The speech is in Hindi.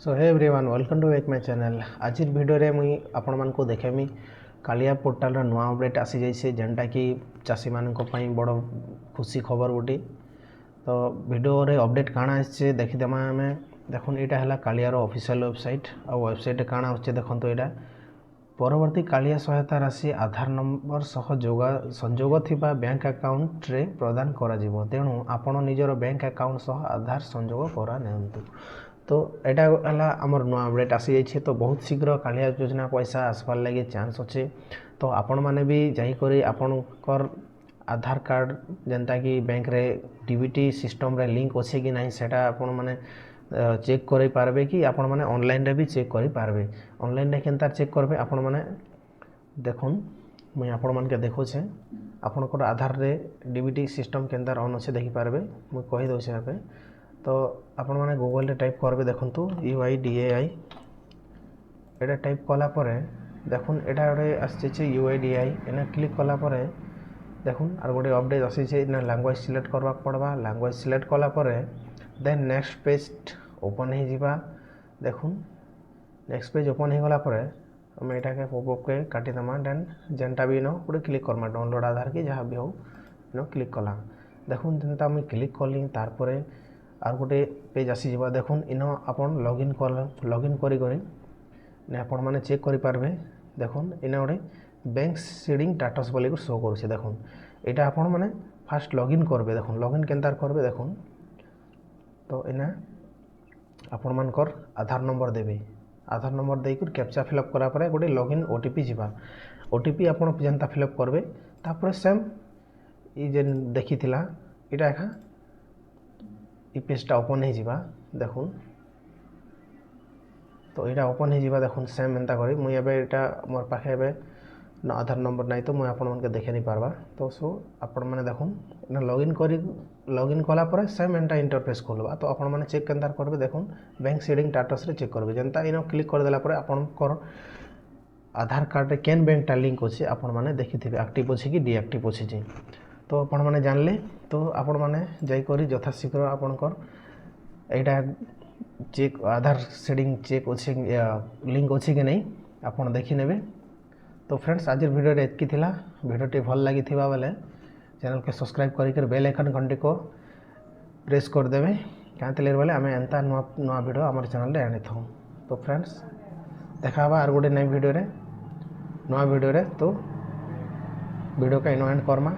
So hey everyone welcome to back my channel. आज वीडियो रे मुई आपण मान को देखेमी कालिया पोर्टल रो नुआ अपडेट आसी जाइसे जेनटा कि चासी मान को पई बड़ खुशी खबर गोटी। तो वीडियो रे अपडेट काना आछे देखि देमा हमें देखुन एटा हला कालिया रो ऑफिशियल वेबसाइट आ वेबसाइट काना होचे देखन तो एटा परवर्ती कालिया सहायता राशि आधार नंबर सह संजोग थिबा बैंक अकाउंट रे प्रदान करा जिवो। तेणु आपण निजर बैंक अकाउंट सह आधार संजोग करा नेंतु। तो एटा हला हमर नुआ अपडेट आसी जाइछे। तो बहुत शीघ्र कालिया योजना पैसा आसबार लगे चांस अच्छे। तो आपण माने भी जाई करी आपनकर आधार कार्ड जेनता कि बैंक रे डीबीटी सिस्टम रे लिंक अच्छे कि नहीं सेटा आपण माने चेक करि पारबे कि आपण माने ऑनलाइन रे भी चेक करि पारबे। ऑनलाइन रे केनता चेक करबे आपण माने देखुन मुई आपण मान के देखो छे आपनकर आधार रे डीबीटी सिस्टम केनता ऑन अच्छे देखि पारबे। मुई कहि दउ छे आपे। तो आपण माने गूगल रे टाइप करबे देखंतु UIDAI एटा टाइप कला परे देखुन एटा गोटे आछे UIDAI एना क्लिक कला परे देखुन आर गोटे अपडेट आसी छे ना लैंग्वेज सिलेक्ट करबा पड़बा। लैंग्वेज सिलेक्ट कला परे देन नेक्स्ट पेज ओपन हो जिबा। देखुन नेक्स्ट पेज ओपन हो गला परे हम एटा के पॉपअप के काटी दमा। देन जेनटा भी नो गोटे क्लिक करमा डाउनलोड आधार की जहाँ भी हो नो क्लिक कला। देखुन जेनता हम क्लिक कली तार परे आर गोटे पेज आसी जिबा। देखुन इनो आपन लॉगिन करी ने आपण माने चेक करि पारबे। देखुन इना गोटे बैंक सीडिंग स्टेटस बोली को शो करूछे। देखुन एटा आपण माने फास्ट लॉगिन करबे। देखुन लॉगिन केनतार करबे देखुन। तो इना आपण मानकर आधार नंबर देबे। आधार नंबर देकर कैप्चा फिलअप करा परे गोटे लॉगिन ओटीपी जिबा। ओटीपी आपण जेनता फिलअप करबे तापर सेम ई जेन देखिथिला एटा एखा ई पेजटा ओपन हो जिबा। देखुन तो यहाँ ओपन हो जिबा। देखुन सेम एंता करी मुई एबे एटा मोर पाखे एबे ना आधार नंबर नहीं तो मुई आपण मन के देखे नहीं पारबा। तो सो आपण माने देखुन ना लॉगिन कला परे सेम एंता इंटरफेस खोलबा। तो आपण माने चेक केनतार करबे देखुन बैंक सीडिंग स्टेटस रे चेक करबे। जेनता इनो क्लिक कर देला परे आपण कर आधार कार्ड रे केन बैंक टा लिंक होचे आपण माने देखिथिबे एक्टिव होचे कि डीएक्टिव होचे जे। तो आपण माने जानले तो आपण माने जाई करी यथाशीघ्र आपण कर एटा चेक आधार सीडिंग चेक अच्छे लिंक अच्छे कि नहीं आपन देखी नेबे। तो फ्रेंड्स आज वीडियो रे एतकी थिला। वीडियोटी भल लागि थिबा बेले चैनल के सब्सक्राइब करिकर बेल आइकन घंटी को प्रेस कर देबे। कांतले बेले आमे एंता नुआ वीडियो हमर चैनल रे आनी थौ। तो फ्रेंड्स देखाबा आर गोटे नई वीडियो रे नुआ वीडियो रे। तो वीडियो का एंड करमा।